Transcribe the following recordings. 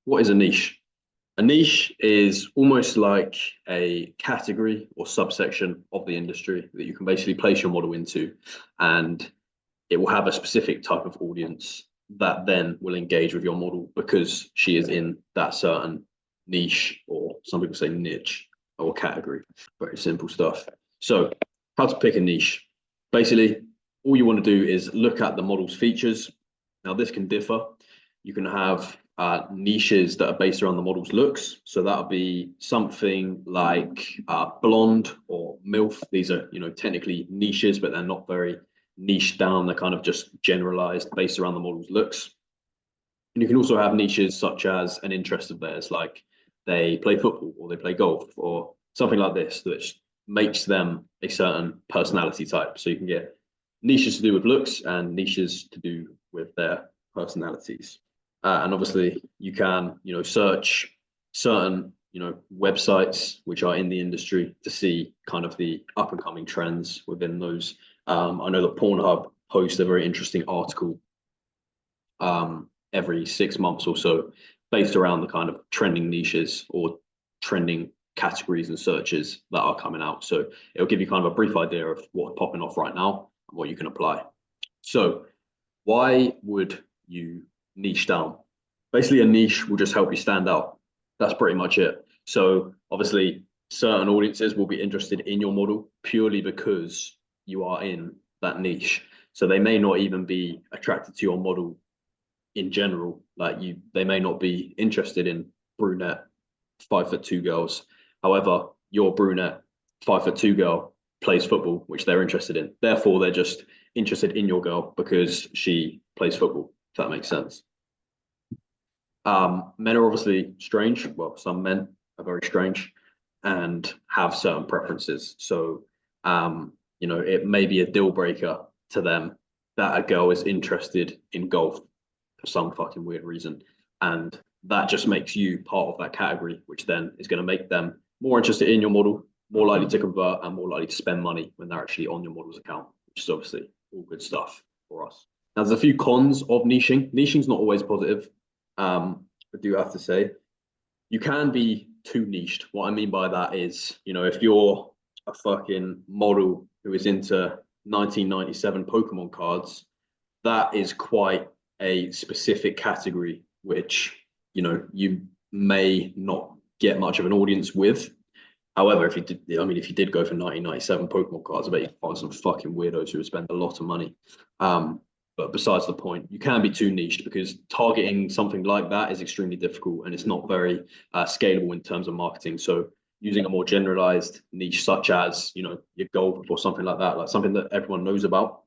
what is a niche? A niche is almost like a category or subsection of the industry that you can basically place your model into, and it will have a specific type of audience that then will engage with your model because she is in that certain niche, or some people say niche or category. Very simple stuff. So how to pick a niche. Basically, all you want to do is look at the model's features. Now, this can differ. You can have niches that are based around the model's looks. So that'll be something like blonde or MILF. These are, technically niches, but they're not very niche down. They're kind of just generalized based around the model's looks. And you can also have niches such as an interest of theirs, like they play football or they play golf or something like this, that makes them a certain personality type. So you can get niches to do with looks and niches to do with their personalities. And obviously you can, search certain, websites which are in the industry to see kind of the up and coming trends within those. I know that Pornhub posts a very interesting article every 6 months or so based around the kind of trending niches or trending categories and searches that are coming out. So it'll give you kind of a brief idea of what's popping off right now and what you can apply. So why would you niche down? Basically, a niche will just help you stand out. That's pretty much it. So obviously, certain audiences will be interested in your model purely because you are in that niche. So they may not even be attracted to your model in general. They may not be interested in brunette 5'2" girls. However, your brunette 5'2" girl plays football, which they're interested in. Therefore, they're just interested in your girl because she plays football, if that makes sense. Men are obviously strange. Well, some men are very strange and have certain preferences. So, it may be a deal breaker to them that a girl is interested in golf for some fucking weird reason. And that just makes you part of that category, which then is going to make them more interested in your model, more likely to convert, and more likely to spend money when they're actually on your model's account, which is obviously all good stuff for us. Now, there's a few cons of niching. Niching's not always positive. I do have to say, you can be too niched. What I mean by that is, if you're a fucking model who is into 1997 Pokemon cards, that is quite a specific category, which, you may not get much of an audience with. However, if you did go for 1997 Pokemon cards, I bet you'd find some fucking weirdos who would spend a lot of money. But besides the point, you can be too niched because targeting something like that is extremely difficult and it's not very scalable in terms of marketing. So using a more generalized niche, such as, your golf or something like that, like something that everyone knows about,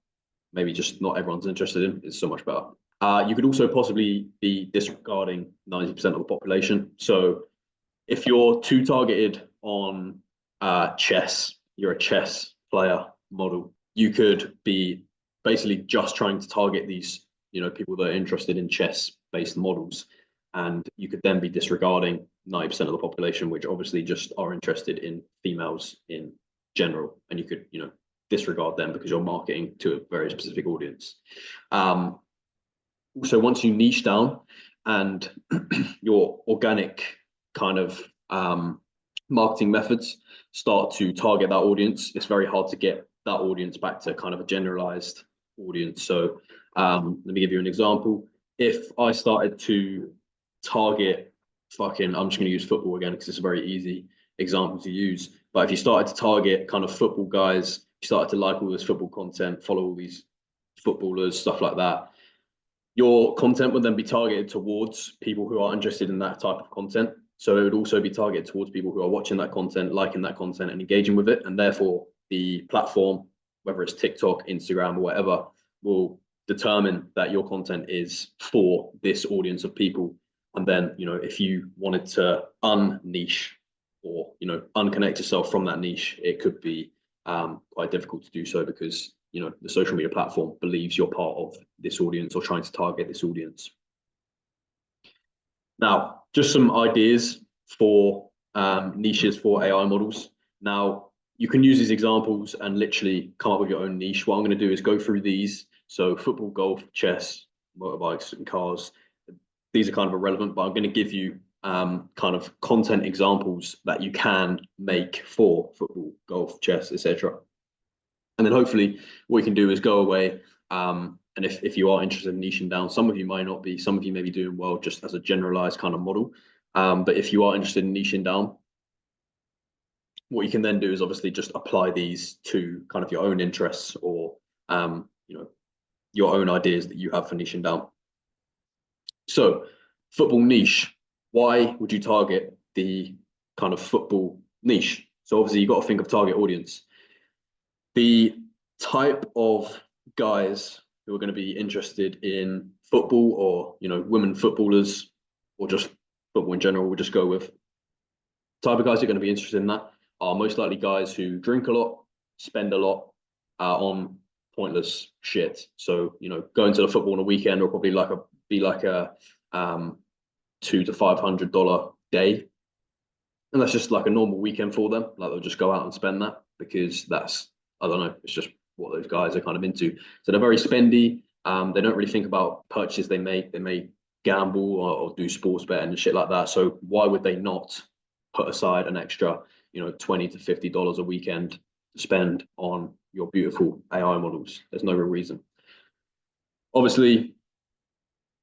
maybe just not everyone's interested in, is so much better. You could also possibly be disregarding 90% of the population. So if you're too targeted on chess, you're a chess player model, you could be basically just trying to target these, people that are interested in chess-based models. And you could then be disregarding 90% of the population, which obviously just are interested in females in general. And you could, disregard them because you're marketing to a very specific audience. Also, once you niche down and your organic kind of marketing methods start to target that audience, it's very hard to get that audience back to kind of a generalized audience. So let me give you an example. If I started to target I'm just going to use football again because it's a very easy example to use. But if you started to target kind of football guys, you started to like all this football content, follow all these footballers, stuff like that, your content would then be targeted towards people who are interested in that type of content. So it would also be targeted towards people who are watching that content, liking that content and engaging with it. And therefore the platform, whether it's TikTok, Instagram, or whatever, will determine that your content is for this audience of people. And then, if you wanted to unniche or, unconnect yourself from that niche, it could be quite difficult to do so because, the social media platform believes you're part of this audience or trying to target this audience. Now, just some ideas for niches for AI models. Now, you can use these examples and literally come up with your own niche. What I'm going to do is go through these. So football, golf, chess, motorbikes and cars. these are kind of irrelevant, but I'm going to give you kind of content examples that you can make for football, golf, chess, etc. And then hopefully what you can do is go away. And if you are interested in niching down, some of you might not be, some of you may be doing well just as a generalized kind of model. But if you are interested in niching down, what you can then do is obviously just apply these to kind of your own interests or your own ideas that you have for niching down. So football niche, why would you target the kind of football niche? So obviously you've got to think of target audience. The type of guys who are going to be interested in football, or women footballers, or just football in general, we'll just go with type of guys who are going to be interested in that are most likely guys who drink a lot, spend a lot on pointless shit. So going to the football on a weekend will probably be like a $200 to $500 day, and that's just like a normal weekend for them. Like they'll just go out and spend that because that's, I don't know, it's just what those guys are kind of into. So they're very spendy. They don't really think about purchases they make. They may gamble or do sports betting and shit like that. So why would they not put aside an extra, $20 to $50 a weekend to spend on your beautiful AI models? There's no real reason. Obviously,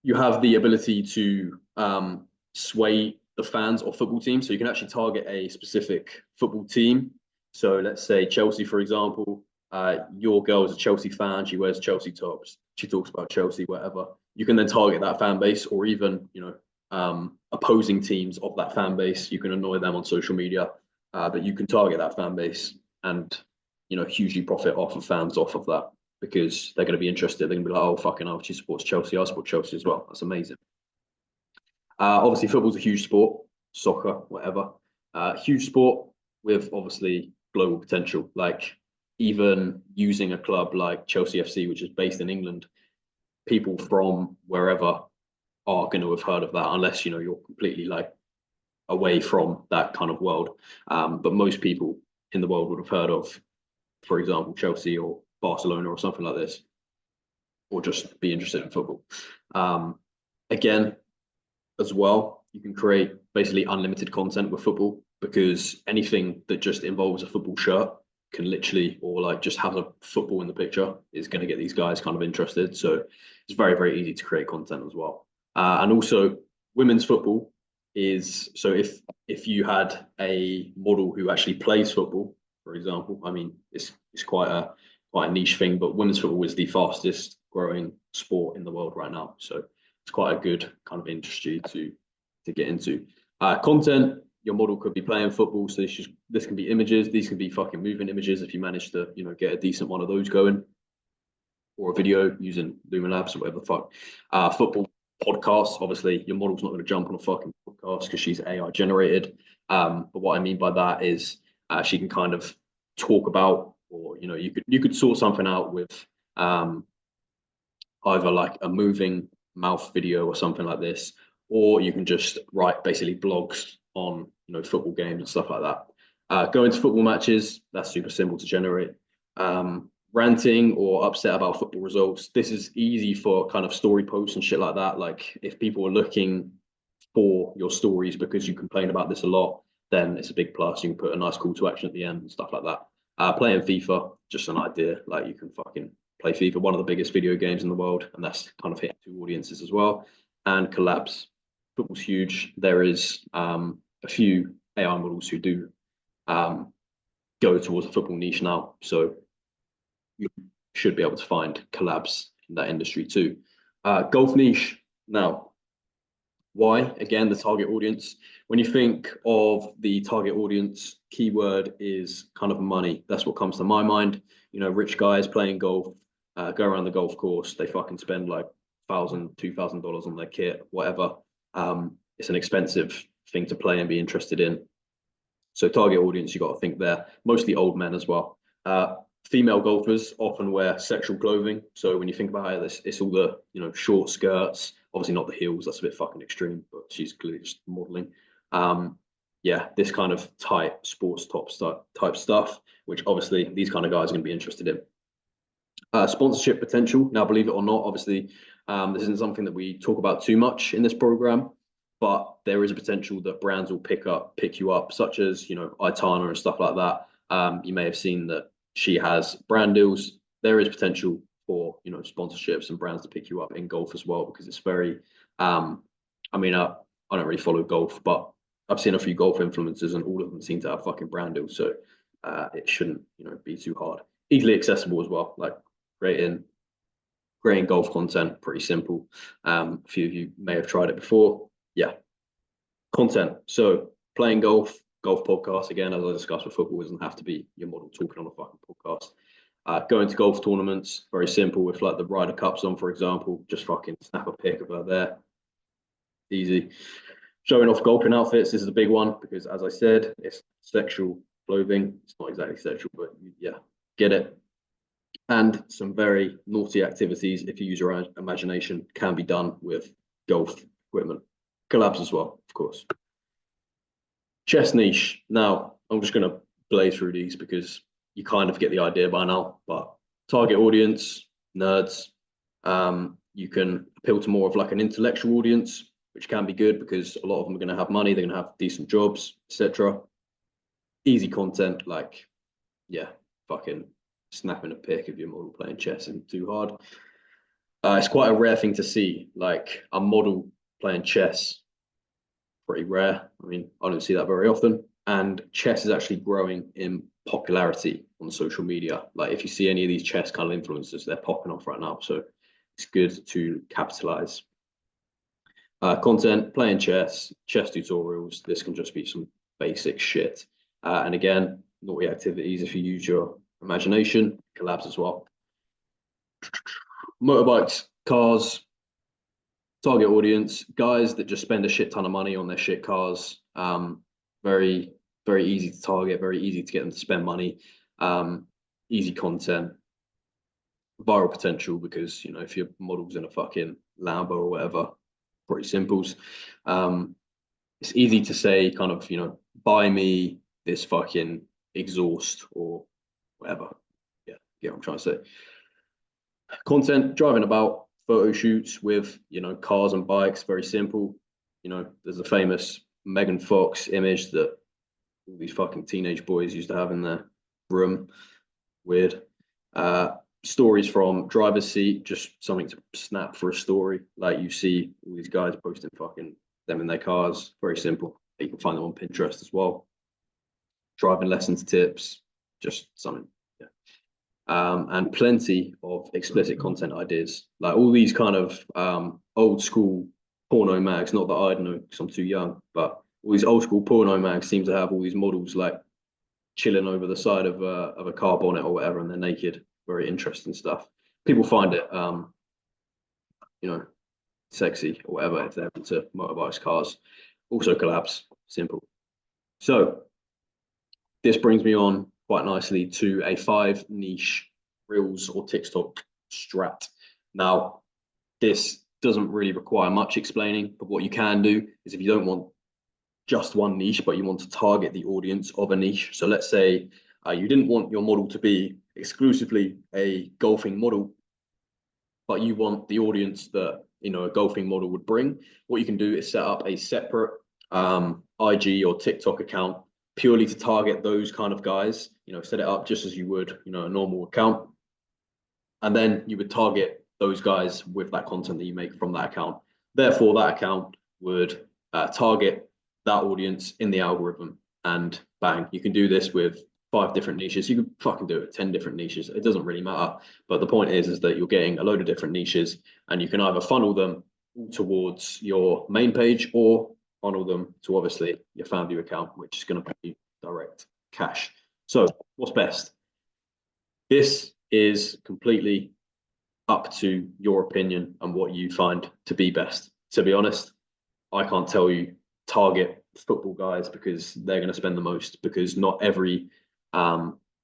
you have the ability to sway the fans of football teams. So you can actually target a specific football team. So let's say Chelsea, for example, your girl is a Chelsea fan. She wears Chelsea tops. She talks about Chelsea, whatever. You can then target that fan base, or even, opposing teams of that fan base. You can annoy them on social media, but you can target that fan base and, hugely profit off of fans off of that, because they're going to be interested. They're going to be like, oh, fucking hell, she supports Chelsea. I support Chelsea as well. That's amazing. Obviously, football's a huge sport, soccer, whatever. Huge sport with obviously global potential. Like even using a club like Chelsea FC, which is based in England, people from wherever are going to have heard of that, unless you're completely like away from that kind of world. But most people in the world would have heard of, for example, Chelsea or Barcelona or something like this, or just be interested in football. Again, as well, you can create basically unlimited content with football, because anything that just involves a football shirt can literally, or like just have a football in the picture, is going to get these guys kind of interested. So it's very, very easy to create content as well. And also women's football is, so if you had a model who actually plays football, for example, I mean, it's quite a niche thing, but women's football is the fastest growing sport in the world right now. So it's quite a good kind of industry to get into. Content, your model could be playing football, so this can be images. These can be fucking moving images if you manage to get a decent one of those going, or a video using Luminlabs or whatever the fuck. Football podcasts, obviously your model's not going to jump on a fucking podcast because she's AI generated. But what I mean by that is she can kind of talk about, or you could sort something out with either like a moving mouth video or something like this, or you can just write basically blogs on football games and stuff like that. Go into football matches, that's super simple to generate. Ranting or upset about football results, this is easy for kind of story posts and shit like that. Like if people are looking for your stories because you complain about this a lot, then it's a big plus. You can put a nice call to action at the end and stuff like that. Playing FIFA, just an idea. Like you can fucking play FIFA, one of the biggest video games in the world, and that's kind of hitting two audiences as well. And collabs, football's huge. There is a few AI models who do go towards a football niche now, so you should be able to find collabs in that industry too. Golf niche now. Why? Again, the target audience. When you think of the target audience, keyword is kind of money. That's what comes to my mind. Rich guys playing golf, go around the golf course, they fucking spend like $1,000, $2,000 on their kit, whatever. It's an expensive thing to play and be interested in. So target audience, you got to think there. Mostly old men as well. Female golfers often wear sexual clothing. So when you think about it, it's all the short skirts. Obviously not the heels. That's a bit fucking extreme. But she's clearly just modeling. Yeah, this kind of tight sports top type stuff, which obviously these kind of guys are going to be interested in. Sponsorship potential. Now, believe it or not, obviously This isn't something that we talk about too much in this program, but there is a potential that brands will pick you up, such as, you know, Itana and stuff like that. You may have seen that she has brand deals. There is potential for, you know, sponsorships and brands to pick you up in golf as well, because it's very, I mean, I don't really follow golf, but I've seen a few golf influencers and all of them seem to have fucking brand deals. So it shouldn't, you know, be too hard. Easily accessible as well, like creating golf content, pretty simple. A few of you may have tried it before. Yeah. Content. So playing golf podcast, again, as I discussed with football, doesn't have to be your model talking on a fucking podcast. Going to golf tournaments, very simple, with like the Ryder Cups on, for example, just fucking snap a pic of her there. Easy. Showing off golfing outfits, this is a big one, because as I said, it's sexual clothing. It's not exactly sexual, but yeah, get it. And some very naughty activities, if you use your own imagination, can be done with golf equipment. Collabs as well, of course. Chess niche. Now, I'm just going to blaze through these because you kind of get the idea by now, but target audience, nerds. You can appeal to more of like an intellectual audience, which can be good because a lot of them are going to have money, they're going to have decent jobs, etc. Easy content, like, yeah, fucking snapping a pic of your model playing chess isn't too hard. It's quite a rare thing to see, like a model playing chess. Pretty rare. I mean, I don't see that very often. And chess is actually growing in popularity on social media. Like if you see any of these chess kind of influencers, they're popping off right now. So it's good to capitalize. Content, playing chess tutorials. This can just be some basic shit. And again, naughty activities if you use your imagination. Collabs as well. Motorbikes, cars, target audience, guys that just spend a shit ton of money on their shit cars. Very, very easy to target, very easy to get them to spend money. Easy content, viral potential, because, you know, if your model's in a fucking Lambo or whatever, pretty simples. It's easy to say kind of, you know, buy me this fucking exhaust or whatever. Yeah, get what I'm trying to say. Content, driving about, photo shoots with, you know, cars and bikes, very simple. You know, there's a famous Megan Fox image that all these fucking teenage boys used to have in their room. Weird. Stories from driver's seat, just something to snap for a story. Like you see all these guys posting fucking them in their cars, very simple. You can find them on Pinterest as well. Driving lessons tips, just something. And plenty of explicit content ideas, like all these kind of old school porno mags. Not that I know because I'm too young, but all these old school porno mags seem to have all these models like chilling over the side of a car bonnet or whatever, and they're naked. Very interesting stuff. People find it, you know, sexy or whatever if they're into motorbikes, cars. Also collabs, simple. So this brings me on quite nicely to a 5 niche reels or TikTok strat. Now, this doesn't really require much explaining, but what you can do is, if you don't want just one niche, but you want to target the audience of a niche. So let's say you didn't want your model to be exclusively a golfing model, but you want the audience that, you know, a golfing model would bring. What you can do is set up a separate IG or TikTok account purely to target those kind of guys. You know, set it up just as you would, you know, a normal account. And then you would target those guys with that content that you make from that account. Therefore, that account would target that audience in the algorithm, and bang, you can do this with 5 different niches. You can fucking do it 10 different niches. It doesn't really matter. But the point is that you're getting a load of different niches, and you can either funnel them towards your main page or funnel them to obviously your fan view account, which is going to pay you direct cash. So what's best? This is completely up to your opinion and what you find to be best. To be honest, I can't tell you target football guys because they're going to spend the most, because not every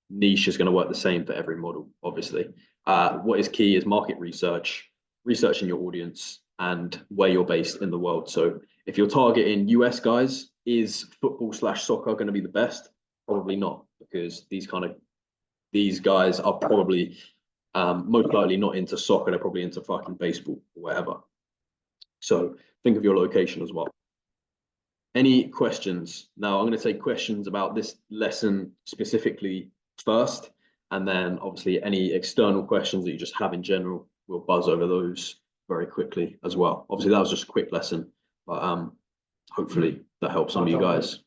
niche is going to work the same for every model, obviously. What is key is market research, researching your audience and where you're based in the world. So if you're targeting US guys, is football/soccer going to be the best? Probably not, because these guys are probably Most likely not into soccer, they're probably into fucking baseball or whatever. So think of your location as well. Any questions? Now I'm going to take questions about this lesson specifically first, and then obviously any external questions that you just have in general, we'll buzz over those very quickly as well. Obviously that was just a quick lesson, but hopefully that helps some of you guys.